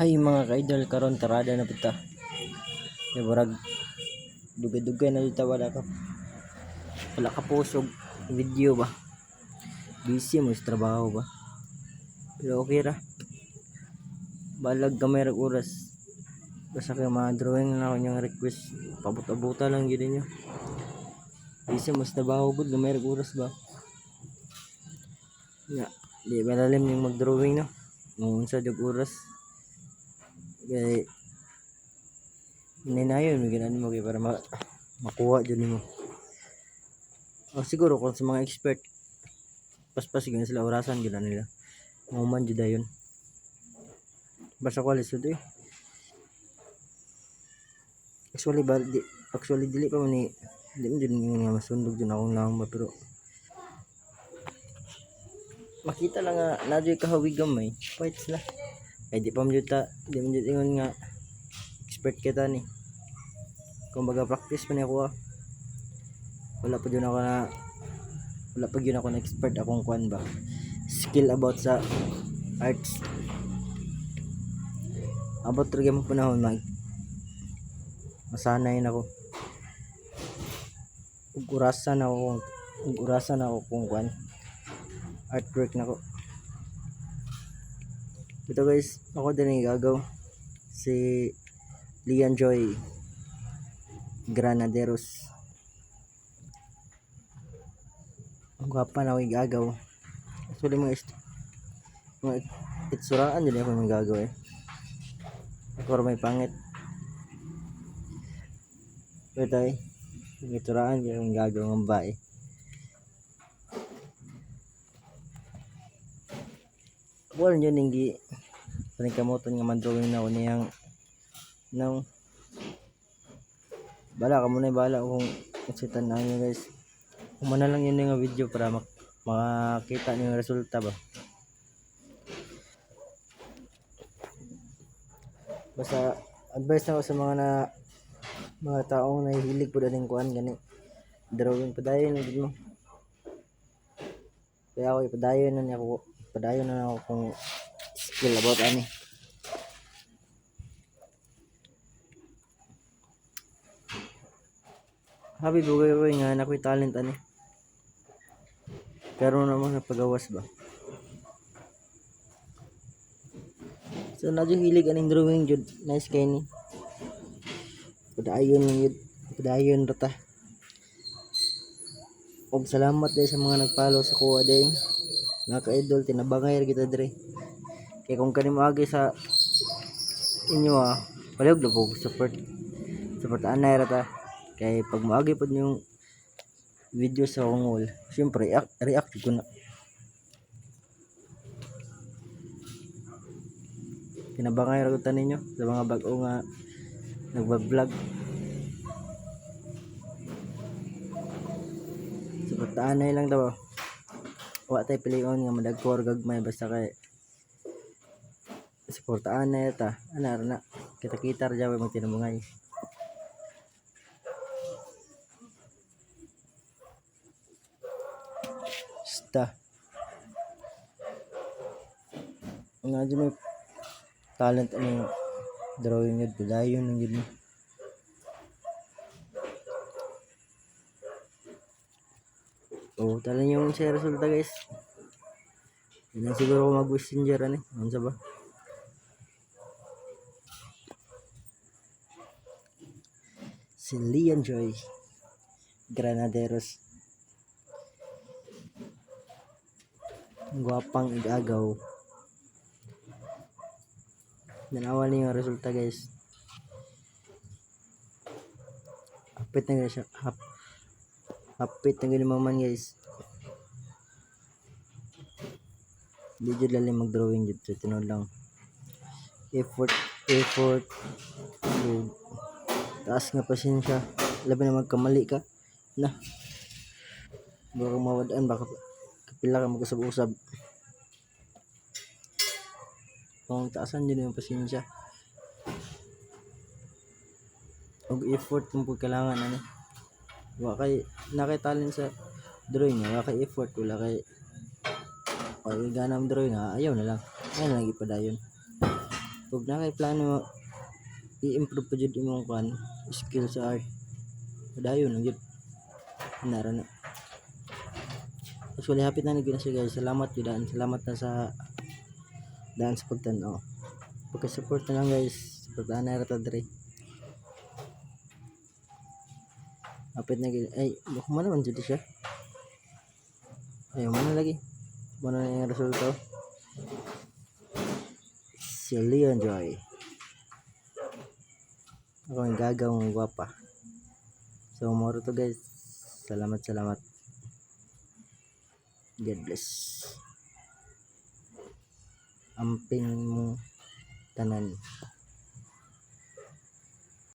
Hay mga ka-idol, karon tarada na pita. Kay murag dugay-dugay na dito, wala ka pusog video ba. Busy mo sa trabaho ba. Pero okay ra. Balag gamay ra oras. Basta kay mga drawing na ako niyang request. Pabot-abuta lang gid niyo. Busy mo sa trabaho gud, gamay ra oras ba. Ya, di malalim yung mag-drawing no. Nung unsa jud oras. Kay ninayon mo ginan mo kay para makuha jud nimo. O siguro kung sa mga expert paspas gyud sila orasan gyud nila. Mahuman jud dayon. Basta ko lisod eh. Actually dili pa man ni di man jud nga masundog jud akong naong ba, pero makita lang nga nadyo kahawig gamay fights na. Ay di man jud ingon nga expert kita ni. Kumbaga practice pa ni ako. Wala pa gyud ako na expert akong kuan ba. Skill about sa arts. Abot ra gyud mo panahon masanay na ako. Ug orasan ako kung kuan artwork nako. Ito guys, ako din gagaw si Lian Joy Granaderos. Ang gwapa na ako gagaw. Actually mga itsuraan din ako gagaw eh. Ako may pangit. Pero tayo, ituraan yung gagaw ng bae. Wala nyo ninggi panikamutan nga man-drawing na uniyang nang bala ka muna kung sitan na nyo guys. Kumana lang yun yung video para makakita nyo yung resulta ba. Basta advice na ako sa mga taong nahihilig po dating kuan gani drawing, padayon na din mo. Kaya ako padayon na ako kung skill about ani. Habi bugay nga nakoy talent ani. Pero naman sa pagawas ba. So nadyo hilig aning drawing jud, nice kay ni. Padayon ra ta. Og salamat dahil sa mga nag-follow sa kuha day. Mga ka-idol, tinabangay ra kita dire. Kay kung kani moagi sa inyo palihog na po support anay ra ta. Kay pag moagi pod yung video sa akong wall, syempre react ko na. Tinabangay ra ta ninyo sa mga bag-o nga nagba-vlog. Support anay lang daw. Wa tay pilion nga madagkor gagmay basta kay suportaan na ta ana na kita ra jaw magtinabangay. Sta nga dyan may talent ano drawing yun, padayon ng yun. Tala nyo yung sa resulta guys. Yun lang siguro ko mag-messenger ano sa ba. Si Lian Joy Granaderos, guwapang igagaw. Nanawa niyo yung resulta guys. Hapit na guys, hapit na ganun man guys. Hindi dyan lalim mag-drawing dito, tinod lang effort taas nga pasensya, labi na magkamali ka na baka mawadaan, baka kapila ka magusab-usab. Kung taasan din yung pasensya og effort kung kailangan ano. Wa kay nakay talent sa drawing, wala kay effort, wala kay ganang drawing ayaw na lang ipadayon. Huwag na kay plano i-improve pa jud imong kan skill sa art. Padayon ang jud. Nara na. Actually, hapit na naging na siya guys. Salamat jud daan. Salamat na sa daan sa pagtan-aw. Pagka-support na lang guys. Supportahan na rata dre. Hapit na gid. Ay, mo naman jud siya. Ay, mo na lagi. Mo na yung resulta. Si Leon Joy. Ako ang gagawang gwapa. So, moro to guys. Salamat. God bless. Amping mo tanan.